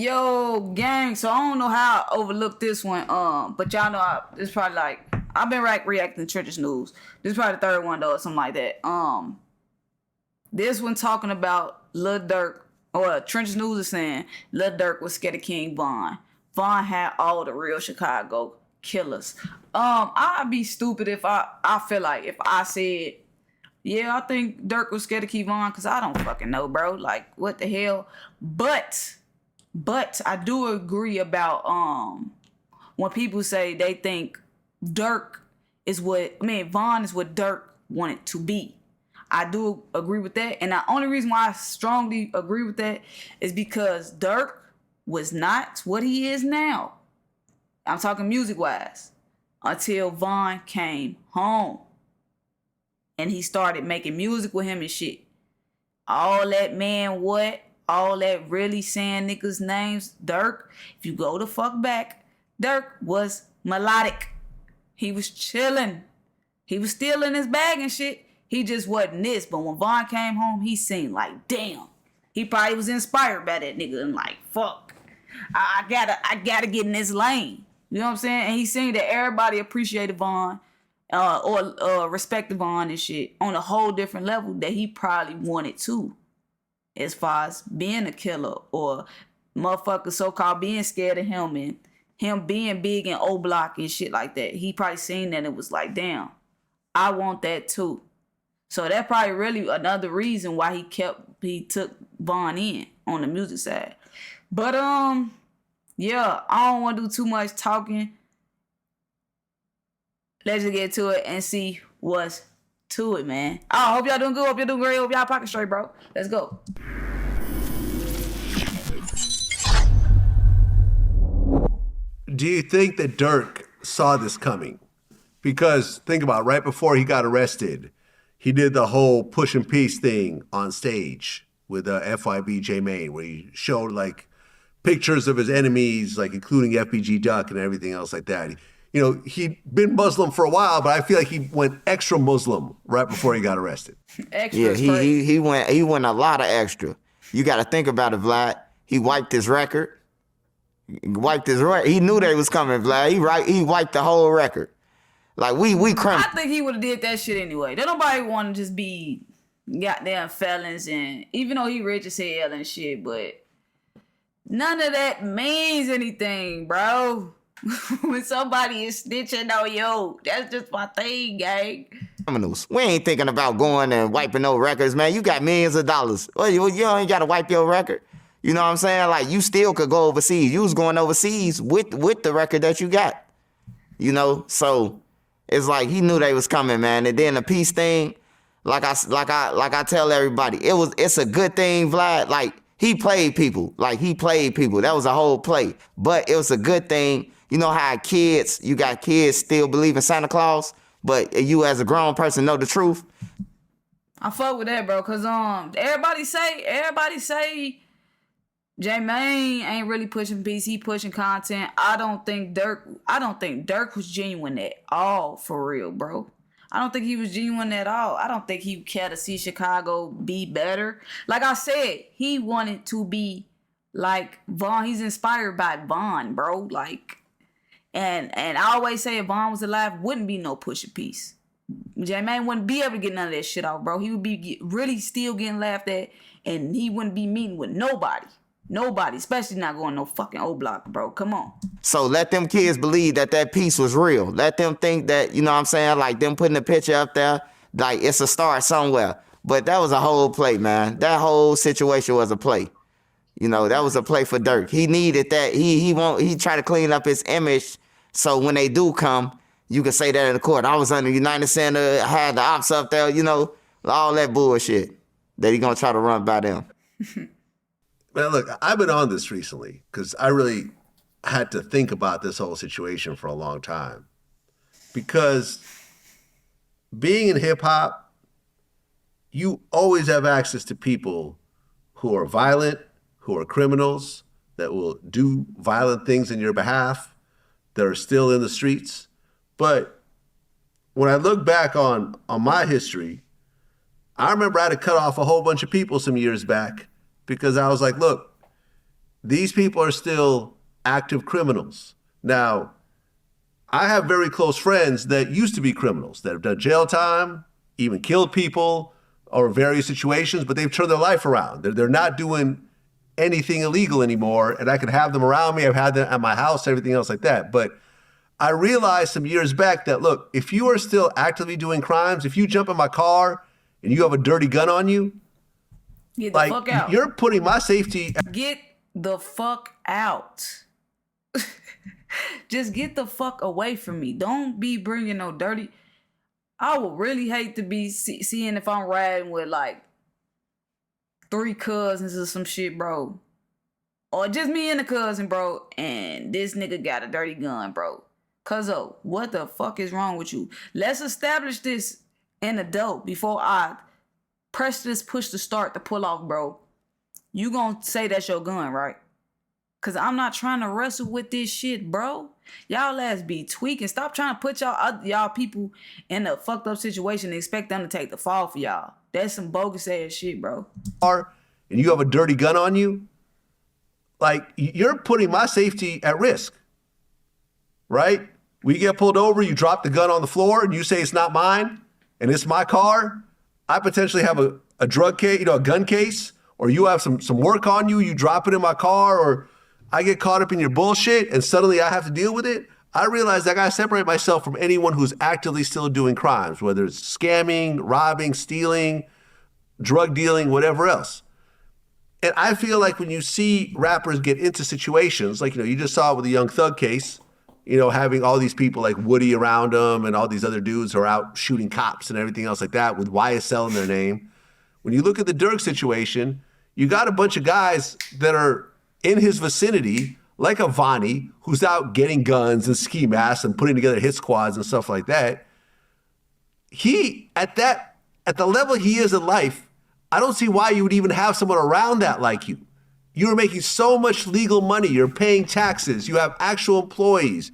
Yo, gang. So I don't know how I overlooked this one. But y'all know it's probably like I've been reacting to Church's news. This is probably the third one though, or something like that. This one talking about Lil Durk, or Trench's News is saying Lil Durk was scared of King Von. Von had all the real Chicago killers. I'd be stupid if I feel like if I said, yeah, I think Durk was scared of King Von, because I don't fucking know, bro. Like, what the hell? But I do agree about when people say they think Durk is Von is what Durk wanted to be. I do agree with that. And the only reason why I strongly agree with that is because Durk was not what he is now. I'm talking music-wise. Until Von came home. And he started making music with him and shit. All that man what? All that really saying niggas' names. Durk, if you go the fuck back, Durk was melodic. He was chilling. He was still in his bag and shit. He just wasn't this. But when Von came home, he seemed like, damn. He probably was inspired by that nigga and like, fuck. I gotta get in this lane. You know what I'm saying? And he seen that everybody appreciated Von or respected Von and shit on a whole different level that he probably wanted to. As far as being a killer or motherfuckers so-called being scared of him and him being big in O Block and shit like that. He probably seen that and it was like, damn, I want that too. So that probably really another reason why he took Von in on the music side. But yeah, I don't want to do too much talking. Let's just get to it and see what's to it, man. I hope y'all doing good. Hope y'all doing great. Hope y'all pocket straight, bro. Let's go. Do you think that Durk saw this coming? Because think about it, right before he got arrested, he did the whole push and peace thing on stage with FYB J Main, where he showed like pictures of his enemies, like including FBG Duck and everything else like that. You know, he'd been Muslim for a while, but I feel like he went extra Muslim right before he got arrested. Yeah, he went a lot of extra. You got to think about it, Vlad. He wiped his record. He knew they was coming, Vlad. He wiped the whole record. Like we I think he would have did that shit anyway. Don't nobody want to just be goddamn felons, and even though he rich as hell and shit, but none of that means anything, bro. When somebody is snitching on you, that's just my thing, gang. We ain't thinking about going and wiping no records, man. You got millions of dollars. Well, you ain't got to wipe your record. You know what I'm saying? Like, you still could go overseas. You was going overseas with the record that you got. You know, so it's like he knew they was coming, man. And then the peace thing, like I tell everybody, it's a good thing, Vlad. Like, he played people. That was a whole play. But it was a good thing. You know how you got kids still believe in Santa Claus, but you as a grown person know the truth. I fuck with that, bro, cause everybody say J-Main ain't really pushing peace, he pushing content. I don't think Durk was genuine at all, for real, bro. I don't think he was genuine at all. I don't think he cared to see Chicago be better. Like I said, he wanted to be like Von. He's inspired by Von, bro. Like, and I always say if Von was alive, wouldn't be no pushing peace. J-Main wouldn't be able to get none of that shit off, bro. He would be really still getting laughed at, and he wouldn't be meeting with nobody. Nobody, especially not going no fucking O Block, bro. Come on. So let them kids believe that piece was real. Let them think that, you know what I'm saying, like them putting the picture up there, like it's a start somewhere. But that was a whole play, man. That whole situation was a play. You know, that was a play for Durk. He needed that. He tried to clean up his image so when they do come, you can say that in the court. I was under United Center, I had the ops up there, you know, all that bullshit that he gonna try to run by them. Man, look, I've been on this recently because I really had to think about this whole situation for a long time. Because being in hip hop, you always have access to people who are violent, who are criminals, that will do violent things in your behalf, that are still in the streets. But when I look back on my history, I remember I had to cut off a whole bunch of people some years back because I was like, look, these people are still active criminals. Now, I have very close friends that used to be criminals that have done jail time, even killed people or various situations, but they've turned their life around. They're not doing anything illegal anymore, and I could have them around me. I've had them at my house, everything else like that. But I realized some years back that, look, if you are still actively doing crimes, if you jump in my car and you have a dirty gun on you, Get the fuck out. You're putting my safety. Get the fuck out. Just get the fuck away from me. Don't be bringing no dirty. I would really hate to be seeing if I'm riding with like 3 cousins or some shit, bro. Or just me and the cousin, bro. And this nigga got a dirty gun, bro. Cuzzo, what the fuck is wrong with you? Let's establish this in adult before I press this push to start to pull off, bro. You gonna say that's your gun, right? Cause I'm not trying to wrestle with this shit, bro. Y'all ass be tweaking. Stop trying to put y'all people in a fucked up situation and expect them to take the fall for y'all. That's some bogus ass shit, bro. And you have a dirty gun on you, like, you're putting my safety at risk, right? We get pulled over, you drop the gun on the floor, and you say it's not mine, and it's my car. I potentially have a drug case, a gun case, or you have some work on you, you drop it in my car, or I get caught up in your bullshit and suddenly I have to deal with it. I realize I gotta separate myself from anyone who's actively still doing crimes, whether it's scamming, robbing, stealing, drug dealing, whatever else. And I feel like when you see rappers get into situations, like, you just saw with the Young Thug case, having all these people like Woody around them and all these other dudes who are out shooting cops and everything else like that with YSL in their name. When you look at the Durk situation, you got a bunch of guys that are in his vicinity, like a Vonnie, who's out getting guns and ski masks and putting together hit squads and stuff like that. He, at the level he is in life, I don't see why you would even have someone around that like you. You're making so much legal money. You're paying taxes. You have actual employees.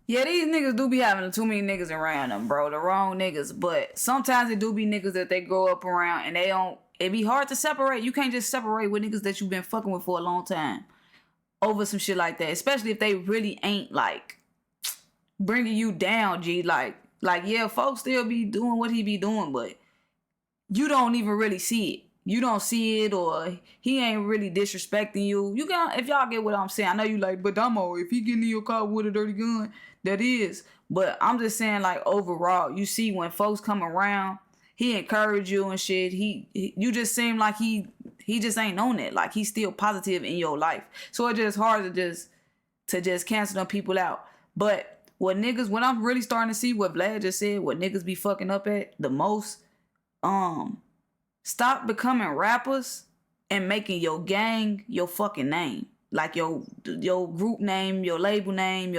Yeah, these niggas do be having too many niggas around them, bro. The wrong niggas. But sometimes it do be niggas that they grow up around and they don't. It be hard to separate. You can't just separate with niggas that you've been fucking with for a long time over some shit like that. Especially if they really ain't like bringing you down, G. Like yeah, folks still be doing what he be doing, but you don't even really see it. You don't see it, or he ain't really disrespecting you. You got, if y'all get what I'm saying, I know you like, but Damo, if he get in your car with a dirty gun, that is. But I'm just saying, like, overall, you see when folks come around, he encourage you and shit. You just seem like he just ain't on it. Like, he's still positive in your life. So it's just hard to just cancel them people out. But what I'm really starting to see what Vlad just said, what niggas be fucking up at the most, stop becoming rappers and making your gang your fucking name. Like your group name, your label name,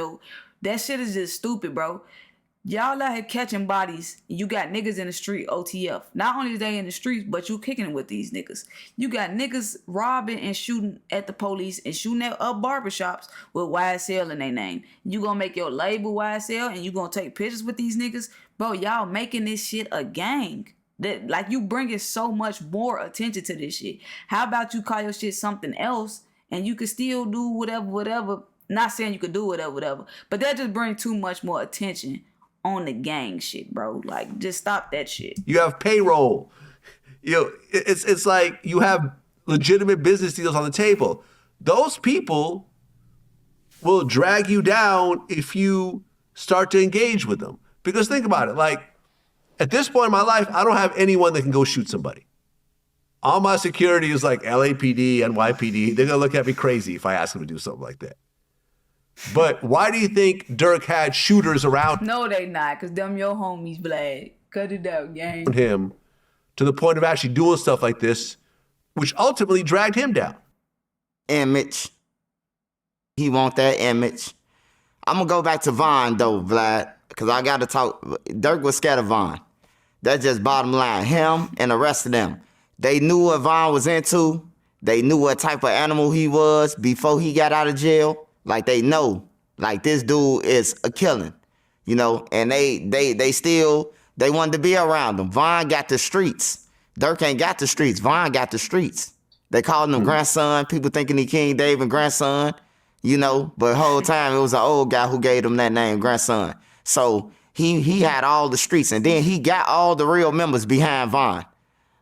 that shit is just stupid, bro. Y'all out here catching bodies. You got niggas in the street, OTF. Not only is they in the streets, but you kicking it with these niggas. You got niggas robbing and shooting at the police and shooting at up barbershops with YSL in their name. You gonna make your label YSL and you gonna take pictures with these niggas? Bro, y'all making this shit a gang. That, like, you bringing so much more attention to this shit. How about you call your shit something else and you could still do whatever. Not saying you could do whatever. But that just brings too much more attention on the gang shit, bro. Like, just stop that shit. You have payroll. It's like you have legitimate business deals on the table. Those people will drag you down if you start to engage with them. Because think about it, like, at this point in my life, I don't have anyone that can go shoot somebody. All my security is like LAPD, NYPD. They're going to look at me crazy if I ask them to do something like that. But why do you think Durk had shooters around No, they not, because them your homies, Vlad. Cut it out, gang. him to the point of actually doing stuff like this, which ultimately dragged him down? Image. He want that image. I'm going to go back to Von, though, Vlad, because I got to talk. Durk was scared of Von. That's just bottom line. Him and the rest of them. They knew what Von was into. They knew what type of animal he was before he got out of jail. Like, they know, like, this dude is a killing, and they still wanted to be around him. Von got the streets. Durk ain't got the streets. Von got the streets. They called him grandson. People thinking he King David grandson, you know, but the whole time it was an old guy who gave him that name, grandson. So he had all the streets, and then he got all the real members behind Von.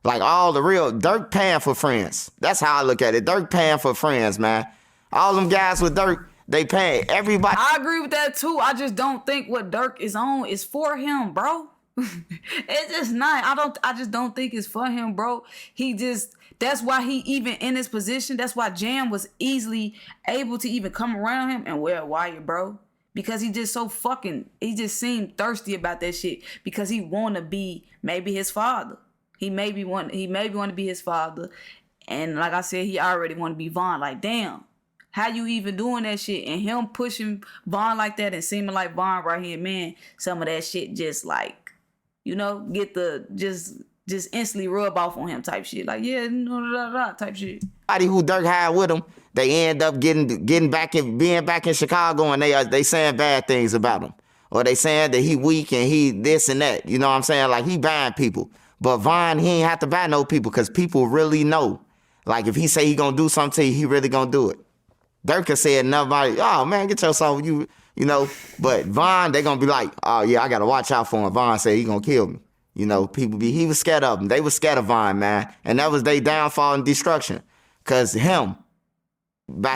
Like all the real, Durk paying for friends. That's how I look at it. Durk paying for friends, man. All them guys with Durk, they pay everybody. I agree with that too. I just don't think what Durk is on is for him, bro. It's just not. I just don't think it's for him, bro. That's why he even in his position. That's why Jam was easily able to even come around him and wear a wire, bro. Because he just he just seemed thirsty about that shit because he want to be maybe his father. He maybe want to be his father. And like I said, he already want to be Von. Like, damn, how you even doing that shit? And him pushing Von like that and seeming like Von right here, man, some of that shit just like, you know, get the just instantly rub off on him type shit. Like, yeah, type shit. Everybody who Durk had with him, they end up being back in Chicago, and they saying bad things about him. Or they saying that he weak and he this and that. You know what I'm saying? Like, he buying people. But Von, he ain't have to buy no people because people really know. Like, if he say he gonna do something to you, he really gonna do it. Durk could say nobody, oh man, get yourself, you know. But Von, they gonna be like, oh yeah, I gotta watch out for him. Von said he gonna kill me. You know, he was scared of him. They was scared of Von, man. And that was their downfall and destruction. Cause him, by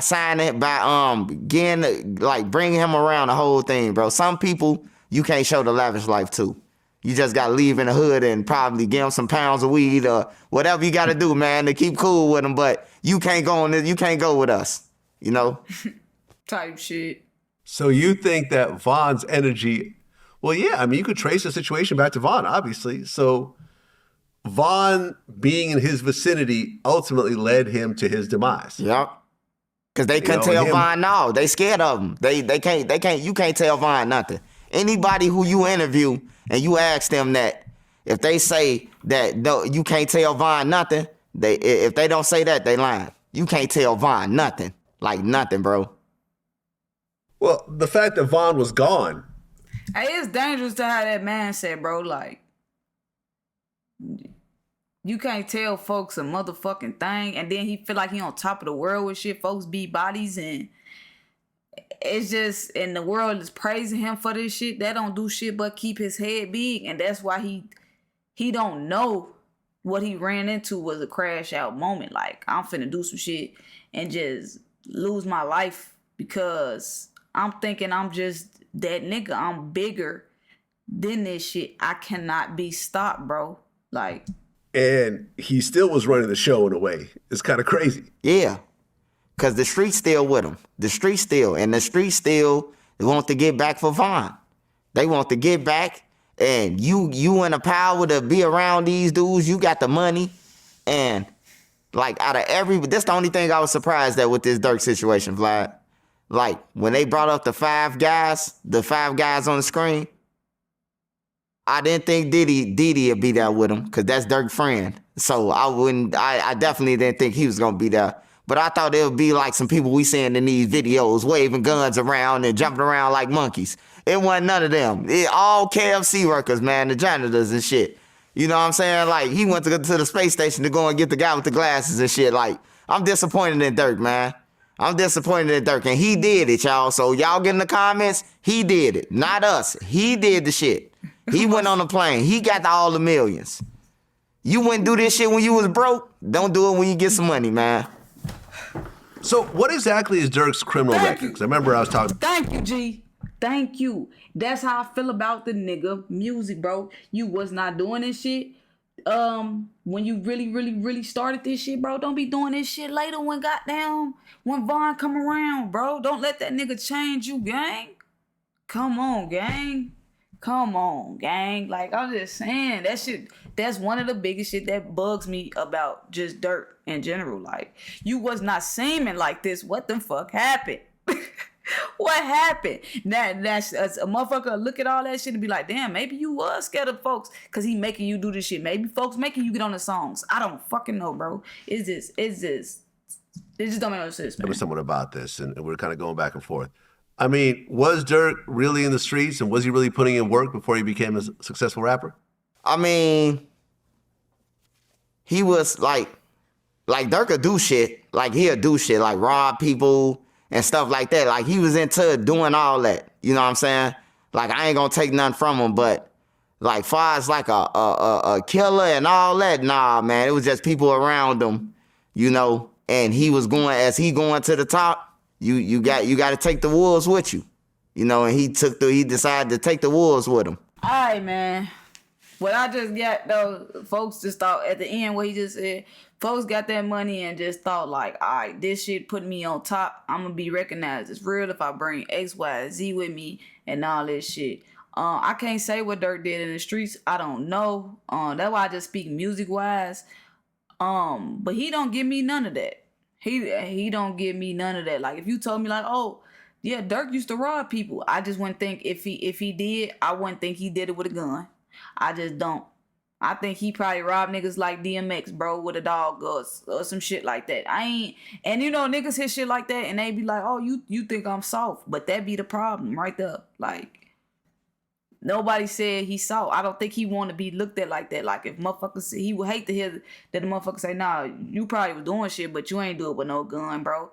getting, like, bringing him around the whole thing, bro. Some people you can't show the lavish life to. You just got to leave in the hood and probably give them some pounds of weed or whatever you got to do, man, to keep cool with them. But you can't go on this. You can't go with us, you know? Type shit. So you think that Von's energy, well, yeah, I mean, you could trace the situation back to Von, obviously. So Von being in his vicinity ultimately led him to his demise. Yep. Because they couldn't tell Von no. They scared of him. You can't tell Von nothing. Anybody who you interview and you ask them that, if they say that no, you can't tell Von nothing, if they don't say that, they lying. You can't tell Von nothing. Like nothing, bro. Well, the fact that Von was gone. Hey, it's dangerous to have that mindset, bro. Like, you can't tell folks a motherfucking thing, and then he feel like he on top of the world with shit. Folks beat bodies, and it's just, and the world is praising him for this shit. That don't do shit but keep his head big, and that's why he don't know what he ran into was a crash out moment. Like, I'm finna do some shit and just lose my life because I'm thinking I'm just that nigga. I'm bigger than this shit. I cannot be stopped, bro. Like, and he still was running the show in a way. It's kind of crazy. Yeah. Because the streets still with him. The streets still want to get back for Von. They want to get back, and you in the power to be around these dudes. You got the money, and like out of that's the only thing I was surprised at with this Durk situation, Vlad. Like when they brought up the five guys on the screen, I didn't think Diddy would be there with him because that's Durk's friend. So I definitely didn't think he was gonna be there. But I thought it would be like some people we seeing in these videos waving guns around and jumping around like monkeys. It wasn't none of them. All KFC workers, man, the janitors and shit. You know what I'm saying? Like, he went to the space station to go and get the guy with the glasses and shit. Like, I'm disappointed in Durk, man. I'm disappointed in Durk. And he did it, y'all. So y'all get in the comments, he did it. Not us. He did the shit. He went on the plane. He got all the millions. You wouldn't do this shit when you was broke. Don't do it when you get some money, man. So what exactly is Durk's criminal record? Because I remember I was talking. Thank you, G. Thank you. That's how I feel about the nigga music, bro. You was not doing this shit. When you really started this shit, bro, don't be doing this shit later when Von come around, bro. Don't let that nigga change you, gang. Come on, gang. Like, I'm just saying, that shit, that's one of the biggest shit that bugs me about just Durk in general. Like, you was not seeming like this. What the fuck happened? What happened? That's a motherfucker look at all that shit and be like, damn, maybe you was scared of folks because he making you do this shit. Maybe folks making you get on the songs. I don't fucking know, bro. It just don't make no sense, man. There was someone about this, and we're kind of going back and forth. I mean, was Durk really in the streets, and was he really putting in work before he became a successful rapper? I mean, he was like, Like Durk will do shit. Like he'll do shit like rob people and stuff like that. Like he was into doing all that. You know what I'm saying? Like I ain't gonna take nothing from him, but like far as like a killer and all that, nah, man. It was just people around him, you know, and he was going as he going to the top, you got to take the wolves with you. You know, and he decided to take the wolves with him. All right, man. What I just got though, folks just thought at the end what he just said, folks got that money and just thought like, all right, this shit put me on top. I'm gonna be recognized as real if I bring X, Y, Z with me and all this shit. I can't say what Durk did in the streets. I don't know. That's why I just speak music wise. But he don't give me none of that. He don't give me none of that. Like if you told me like, oh, yeah, Durk used to rob people, I just wouldn't think if he did, I wouldn't think he did it with a gun. I just don't. I think he probably robbed niggas like DMX, bro, with a dog or some shit like that. I ain't, and you know, niggas hit shit like that and they be like, oh, you think I'm soft. But that be the problem right there. Like, nobody said he's soft. I don't think he want to be looked at like that. Like, if motherfuckers say, he would hate to hear that the motherfucker say, nah, you probably was doing shit, but you ain't do it with no gun, bro.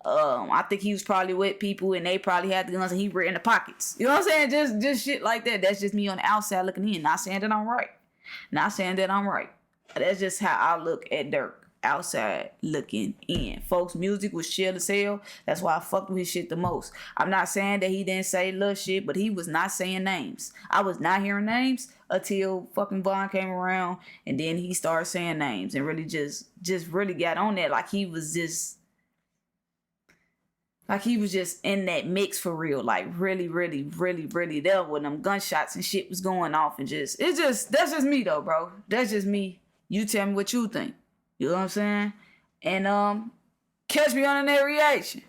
I think he was probably with people and they probably had the guns and he were in the pockets. You know what I'm saying? Just shit like that. That's just me on the outside looking in. Not saying that I'm right. Not saying that I'm right. That's just how I look at Durk. Outside looking in. Folks, music was chill as hell. That's why I fucked with his shit the most. I'm not saying that he didn't say little shit, but he was not saying names. I was not hearing names until fucking Vaughn came around and then he started saying names and really just really got on that like he was just in that mix for real, like really there when them gunshots and shit was going off and that's just me though, bro. That's just me. You tell me what you think. You know what I'm saying? And catch me on the next reaction.